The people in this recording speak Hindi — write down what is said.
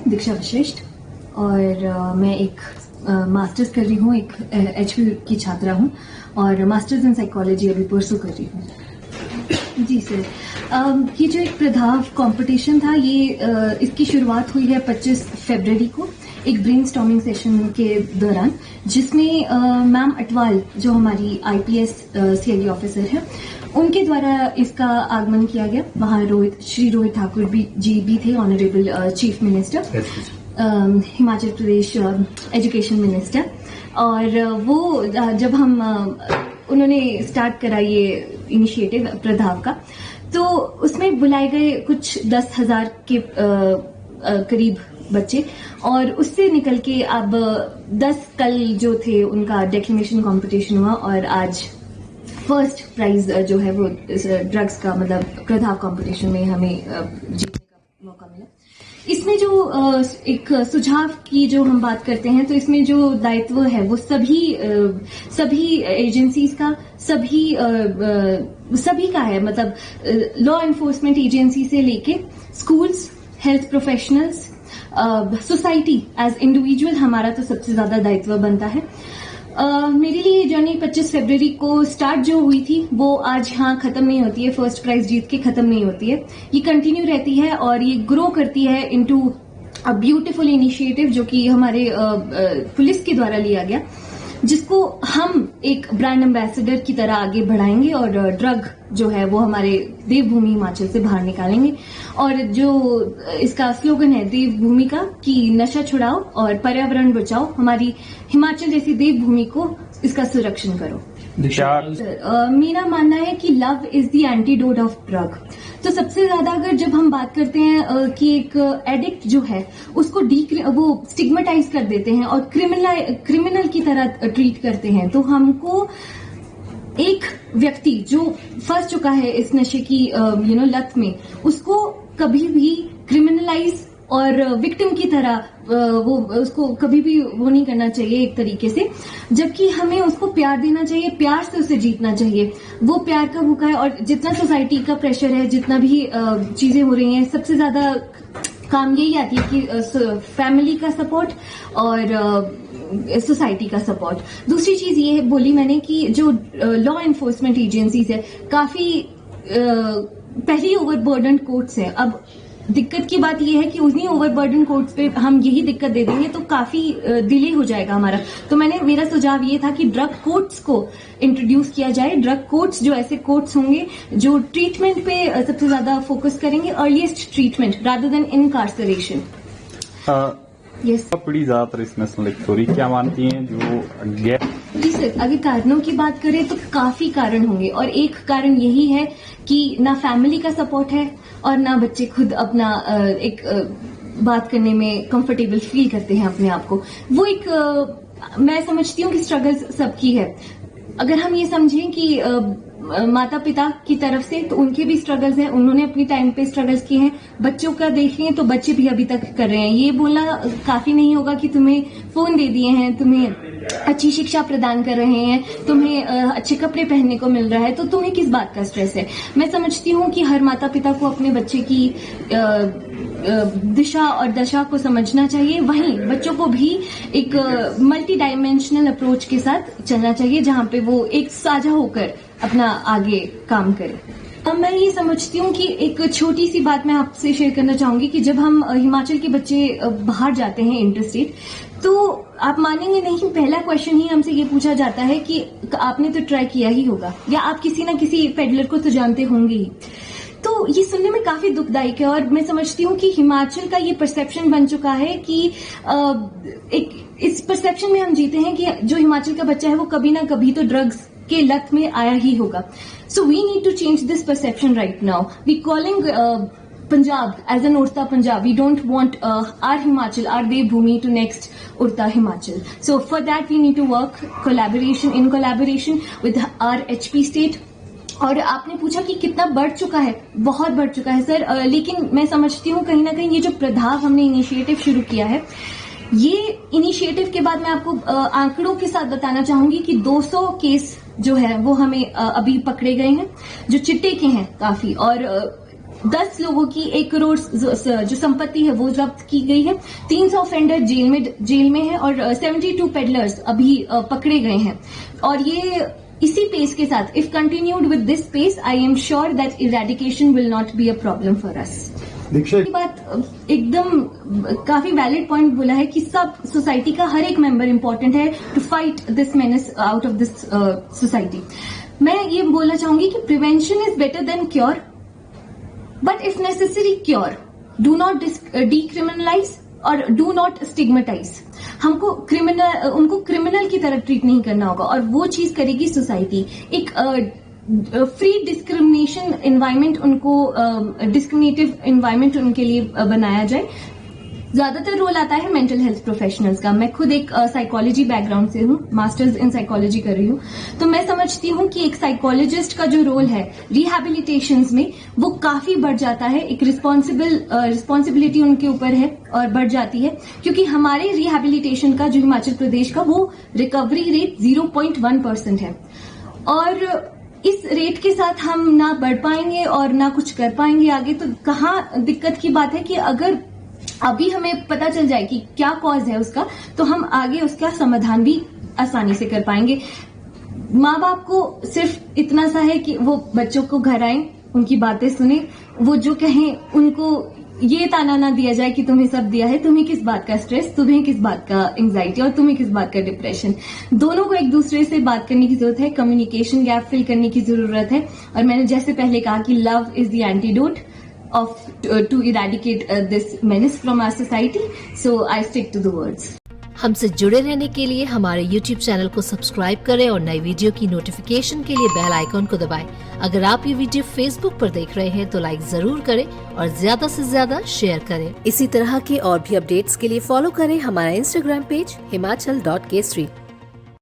दीक्षा वशिष्ठ और मैं एक मास्टर्स कर रही हूँ, एक HP की छात्रा हूँ और मास्टर्स इन साइकोलॉजी अभी परसू कर रही हूँ। जी सर, ये जो एक प्रधाव कंपटीशन था, ये इसकी शुरुआत हुई है 25 फरवरी को एक ब्रेनस्टॉर्मिंग सेशन के दौरान, जिसमें मैम अटवाल जो हमारी IPS CID ऑफिसर है, उनके द्वारा इसका आगमन किया गया। वहाँ श्री रोहित ठाकुर जी भी थे, honourable chief minister, Himachal Pradesh education minister. और वो जब उन्होंने स्टार्ट करा ये इनिशिएटिव प्रधाव का, तो उसमें बुलाए गए कुछ 10,000 के करीब बच्चे, और उससे निकल के अब 10 कल जो थे उनका डेक्लेमेशन कंपटीशन हुआ और आज फर्स्ट प्राइज जो है वो ड्रग्स का, मतलब प्रधाव कंपटीशन में हमें जीतने का मौका मिला। इसमें जो एक सुझाव की जो हम बात करते हैं, तो इसमें जो दायित्व है वो सभी एजेंसीज का, सभी का है, मतलब लॉ एनफोर्समेंट एजेंसी से लेके schools, health professionals, society as individual, हमारा तो सबसे ज्यादा दायित्व बनता है। मेरे लिए जर्नी 25 फरवरी को स्टार्ट जो हुई थी वो आज यहाँ खत्म नहीं होती है, फर्स्ट प्राइज जीत के खत्म नहीं होती है, ये कंटिन्यू रहती है और ये ग्रो करती है इनटू अ ब्यूटीफुल इनिशिएटिव जो कि हमारे पुलिस के द्वारा लिया गया, जिसको हम एक ब्रांड एम्बेसडर की तरह आगे बढ़ाएंगे और ड्रग जो है वो हमारे देवभूमि हिमाचल से बाहर निकालेंगे। और जो इसका स्लोगन है देवभूमि का, कि नशा छुड़ाओ और पर्यावरण बचाओ, हमारी हिमाचल जैसी देवभूमि को इसका संरक्षण करो। मेरा मानना है कि love is the antidote of drug. तो सबसे ज्यादा अगर जब हम बात करते हैं कि एक एडिक्ट जो है उसको वो स्टिग्मेटाइज कर देते हैं और क्रिमिनल की तरह ट्रीट करते हैं, तो हमको एक व्यक्ति जो फंस चुका है इस नशे की लत में, उसको कभी भी क्रिमिनलाइज और विक्टिम की तरह उसको कभी भी वो नहीं करना चाहिए एक तरीके से, जबकि हमें उसको प्यार देना चाहिए, प्यार से उसे जीतना चाहिए। वो प्यार का भूखा है और जितना सोसाइटी का प्रेशर है, जितना भी चीजें हो रही हैं, सबसे ज्यादा काम यही आती है कि फैमिली का सपोर्ट और सोसाइटी का सपोर्ट। दूसरी चीज ये बोली मैंने कि जो लॉ एनफोर्समेंट एजेंसीज है, काफी पहली ओवरबर्डन कोर्ट्स है। अब दिक्कत की बात यह है कि उन्हीं ओवरबर्डन कोर्ट्स पे हम यही दिक्कत दे देंगे तो काफी डिले हो जाएगा हमारा। तो मेरा सुझाव ये था कि ड्रग कोर्ट्स को इंट्रोड्यूस किया जाए। ड्रग कोर्ट्स जो ऐसे कोर्ट्स होंगे जो ट्रीटमेंट पे सबसे ज्यादा फोकस करेंगे, earliest treatment rather than इनकार्सरेशन। Yes, बड़ी ज्यादातर इसमें सॉरी क्या मानती हैं जो जी सर, अगर कारणों की बात करें तो काफी कारण होंगे और एक कारण यही है कि ना फैमिली का सपोर्ट है और ना बच्चे खुद अपना एक बात करने में कंफर्टेबल फील करते हैं अपने आप को। वो एक मैं समझती हूँ कि स्ट्रगल्स सबकी है। अगर हम ये समझें कि माता पिता की तरफ से, तो उनके भी स्ट्रगल्स हैं, उन्होंने अपनी टाइम पे स्ट्रगल्स किए हैं। बच्चों का देखें तो बच्चे भी अभी तक कर रहे हैं। ये बोलना काफी नहीं होगा कि तुम्हें फोन दे दिए हैं, तुम्हें अच्छी शिक्षा प्रदान कर रहे हैं, तुम्हें अच्छे कपड़े पहनने को मिल रहा है, तो तुम्हें किस बात का स्ट्रेस है। मैं समझती हूँ कि हर माता पिता को अपने बच्चे की दिशा और दशा को समझना चाहिए। वहीं बच्चों को भी एक मल्टी डायमेंशनल अप्रोच के साथ चलना चाहिए, जहां पे वो एक साझा होकर अपना आगे काम करे। मैं ये समझती हूँ कि एक छोटी सी बात मैं आपसे शेयर करना चाहूंगी कि जब हम हिमाचल के बच्चे बाहर जाते हैं इंटरस्टेट, तो आप मानेंगे नहीं, पहला क्वेश्चन ही हमसे ये पूछा जाता है कि आपने तो ट्राई किया ही होगा, या आप किसी ना किसी पेडलर को तो जानते होंगे ही। तो ये सुनने में काफी दुखदायक है और मैं समझती हूँ कि हिमाचल का ये परसेप्शन बन चुका है कि एक इस परसेप्शन में हम जीते हैं कि जो हिमाचल का बच्चा है वो कभी ना कभी तो ड्रग्स के लत में आया ही होगा। So we need to change this perception right now. We calling Punjab as an Urta Punjab. We don't want our Himachal, our Devbhumi to next Urta Himachal. So for that we need to work in collaboration with our HP state. और आपने पूछा कि कितना बढ़ चुका है, बहुत बढ़ चुका है सर, लेकिन मैं समझती हूँ कहीं ना कहीं ये जो प्रधाव हमने इनिशिएटिव शुरू किया है, ये इनिशिएटिव के बाद मैं आपको आंकड़ों के साथ बताना चाहूंगी कि 200 केस जो है वो हमें अभी पकड़े गए हैं, जो चिट्टे के हैं काफी, और 10 लोगों की 1 करोड़ जो संपत्ति है वो जब्त की गई है। 300 ऑफेंडर जेल में है और 72 पेडलर्स अभी पकड़े गए हैं। और ये इसी पेस के साथ, if continued with this pace, I am sure that eradication will not be a problem for us. Diksha, ये बात एकदम काफी वैलिड पॉइंट बोला है कि सब सोसाइटी का हर एक मेंबर इंपॉर्टेंट है to fight this menace out of this society. मैं ये बोलना चाहूंगी कि prevention is better than cure, but if necessary cure. Do not decriminalize और डू नॉट स्टिग्मेटाइज। उनको क्रिमिनल की तरह ट्रीट नहीं करना होगा, और वो चीज करेगी सोसाइटी। एक फ्री डिस्क्रिमिनेशन एनवायरमेंट, उनको डिस्क्रिमिनेटिव एनवायरमेंट उनके लिए बनाया जाए। ज्यादातर रोल आता है मेंटल हेल्थ प्रोफेशनल्स का। मैं खुद एक साइकोलॉजी बैकग्राउंड से हूँ, मास्टर्स इन साइकोलॉजी कर रही हूँ, तो मैं समझती हूँ कि एक साइकोलॉजिस्ट का जो रोल है रिहैबिलिटेशंस में, वो काफी बढ़ जाता है। एक रिस्पॉन्सिबिलिटी उनके ऊपर है और बढ़ जाती है, क्योंकि हमारे रिहैबिलिटेशन का जो हिमाचल प्रदेश का, वो रिकवरी रेट 0.1% है। और इस रेट के साथ हम ना बढ़ पाएंगे और ना कुछ कर पाएंगे आगे। तो कहाँ दिक्कत की बात है कि अगर अभी हमें पता चल जाए कि क्या कॉज है उसका, तो हम आगे उसका समाधान भी आसानी से कर पाएंगे। माँ बाप को सिर्फ इतना सा है कि वो बच्चों को घर आए, उनकी बातें सुने, वो जो कहें उनको ये ताना ना दिया जाए कि तुम्हें सब दिया है, तुम्हें किस बात का स्ट्रेस, तुम्हें किस बात का एंग्जाइटी और तुम्हें किस बात का डिप्रेशन। दोनों को एक दूसरे से बात करने की जरूरत है, कम्युनिकेशन गैप फिल करने की जरूरत है। और मैंने जैसे पहले कहा कि love is the antidote to eradicate this menace from our society. So I stick to the words. हमसे जुड़े रहने के लिए हमारे YouTube चैनल को सब्सक्राइब करें और नई वीडियो की नोटिफिकेशन के लिए बेल आइकॉन को दबाएं। अगर आप ये वीडियो Facebook पर देख रहे हैं तो लाइक जरूर करें और ज्यादा से ज्यादा शेयर करें। इसी तरह के और भी अपडेट्स के लिए फॉलो करें हमारा Instagram पेज himachal.k3।